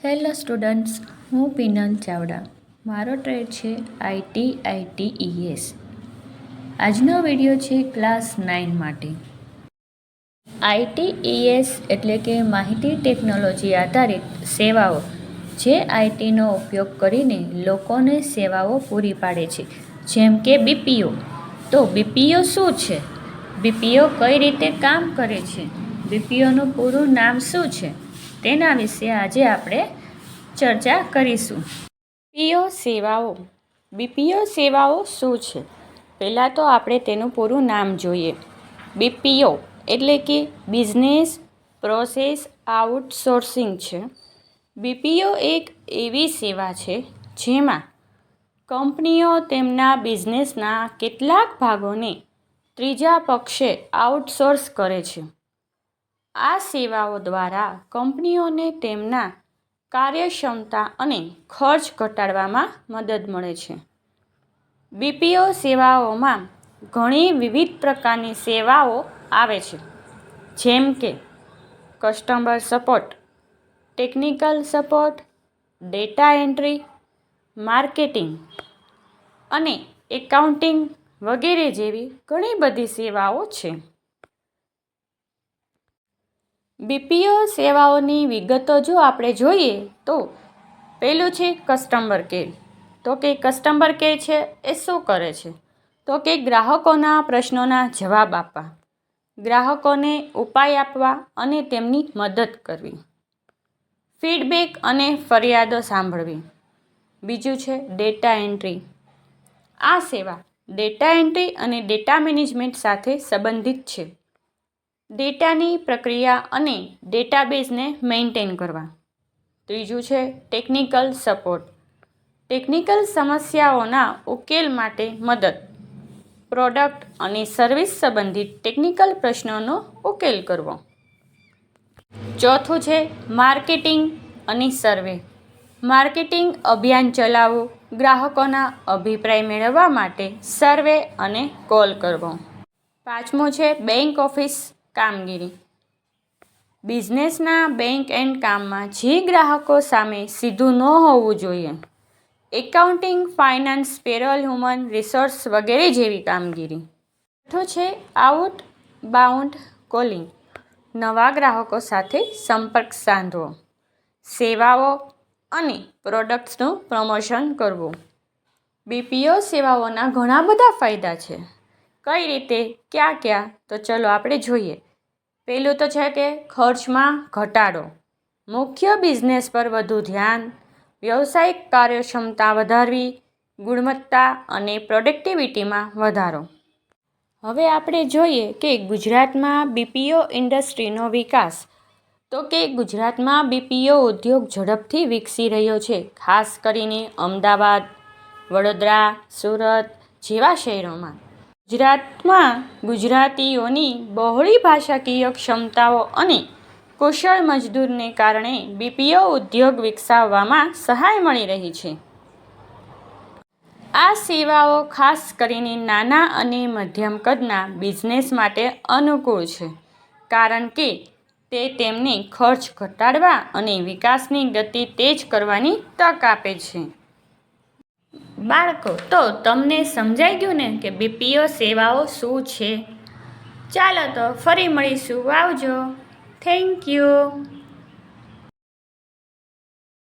Hello students, હું penal Chavda. મારો trade છે ITITES. આજનો વિડીયો છે ક્લાસ 9 માટે. ITES એટલે કે માહિતી ટેકનોલોજી આધારિત સેવાઓ, જે આઈટીનો ઉપયોગ કરીને લોકોને સેવાઓ પૂરી પાડે છે, જેમ કે BPO. તો BPO શું છે? BPO કઈ રીતે કામ કરે છે? BPOનું પૂરું નામ શું છે? તેના વિશે આજે આપણે ચર્ચા કરીશું. BPO સેવાઓ શું છે? પહેલાં તો આપણે તેનું પૂરું નામ જોઈએ. BPO એટલે કે બિઝનેસ પ્રોસેસ આઉટસોર્સિંગ છે. BPO એક એવી સેવા છે જેમાં કંપનીઓ તેમના બિઝનેસના કેટલાક ભાગોને ત્રીજા પક્ષે આઉટસોર્સ કરે છે. આ સેવાઓ દ્વારા કંપનીઓને તેમના કાર્યક્ષમતા અને ખર્ચ ઘટાડવામાં મદદ મળે છે. BPO સેવાઓમાં ઘણી વિવિધ પ્રકારની સેવાઓ આવે છે, જેમ કે customer support, technical support, data entry, marketing અને એકાઉન્ટિંગ વગેરે જેવી ઘણી બધી સેવાઓ છે. BPO સેવાઓની વિગતો જો આપણે જોઈએ તો પહેલું છે કસ્ટમર કેર. તો કે કસ્ટમર કેર છે એ શું કરે છે? તો કે ગ્રાહકોના પ્રશ્નોના જવાબ આપવા, ગ્રાહકોને ઉપાય આપવા અને તેમની મદદ કરવી, ફીડબેક અને ફરિયાદો સાંભળવી. બીજું છે ડેટા એન્ટ્રી. આ સેવા ડેટા એન્ટ્રી અને ડેટા મેનેજમેન્ટ સાથે સંબંધિત છે. ડેટાની પ્રક્રિયા અને ડેટાબેઝને મેન્ટેન કરવા. ત્રીજું છે ટેકનિકલ સપોર્ટ. ટેકનિકલ સમસ્યાઓના ઉકેલ માટે મદદ, પ્રોડક્ટ અને સર્વિસ સંબંધિત ટેકનિકલ પ્રશ્નોનો ઉકેલ કરવો. ચોથું છે માર્કેટિંગ અને સર્વે. માર્કેટિંગ અભિયાન ચલાવવું, ગ્રાહકોના અભિપ્રાય મેળવવા માટે સર્વે અને કોલ કરવો. પાંચમું છે બેંક ઓફિસ કામગીરી. બિઝનેસના બેંક એન્ડ કામમાં જે ગ્રાહકો સામે સીધું ન હોવું જોઈએ. Accounting, finance, payroll, human resource વગેરે જેવી કામગીરી. છઠ્ઠું છે આઉટબાઉન્ડ કોલિંગ. નવા ગ્રાહકો સાથે સંપર્ક સાધવો, સેવાઓ અને પ્રોડક્ટ્સનું પ્રમોશન કરવું. BPO સેવાઓના ઘણા બધા ફાયદા છે. કઈ રીતે, ક્યાં? તો ચલો આપણે જોઈએ. પહેલું તો છે કે ખર્ચમાં ઘટાડો, મુખ્ય બિઝનેસ પર વધુ ધ્યાન, વ્યવસાયિક કાર્યક્ષમતા વધારવી, ગુણવત્તા અને પ્રોડક્ટિવિટીમાં વધારો. હવે આપણે જોઈએ કે ગુજરાતમાં BPO ઇન્ડસ્ટ્રીનો વિકાસ. તો કે ગુજરાતમાં BPO ઉદ્યોગ ઝડપથી વિકસી રહ્યો છે, ખાસ કરીને અમદાવાદ, વડોદરા, સુરત જેવા શહેરોમાં. ગુજરાતમાં ગુજરાતીઓની બહોળી ભાષાકીય ક્ષમતાઓ અને કુશળ મજદૂરને કારણે BPO ઉદ્યોગ વિકસાવવામાં સહાય મળી રહી છે. આ સેવાઓ ખાસ કરીને નાના અને મધ્યમ કદના બિઝનેસ માટે અનુકૂળ છે, કારણ કે તે તેમને ખર્ચ ઘટાડવા અને વિકાસની ગતિ તેજ કરવાની તક આપે છે. બાળકો, તો તમને સમજાઈ ગયું ને કે BPO સેવાઓ શું છે? ચાલો તો ફરી મળીશું. આવજો. Thank you.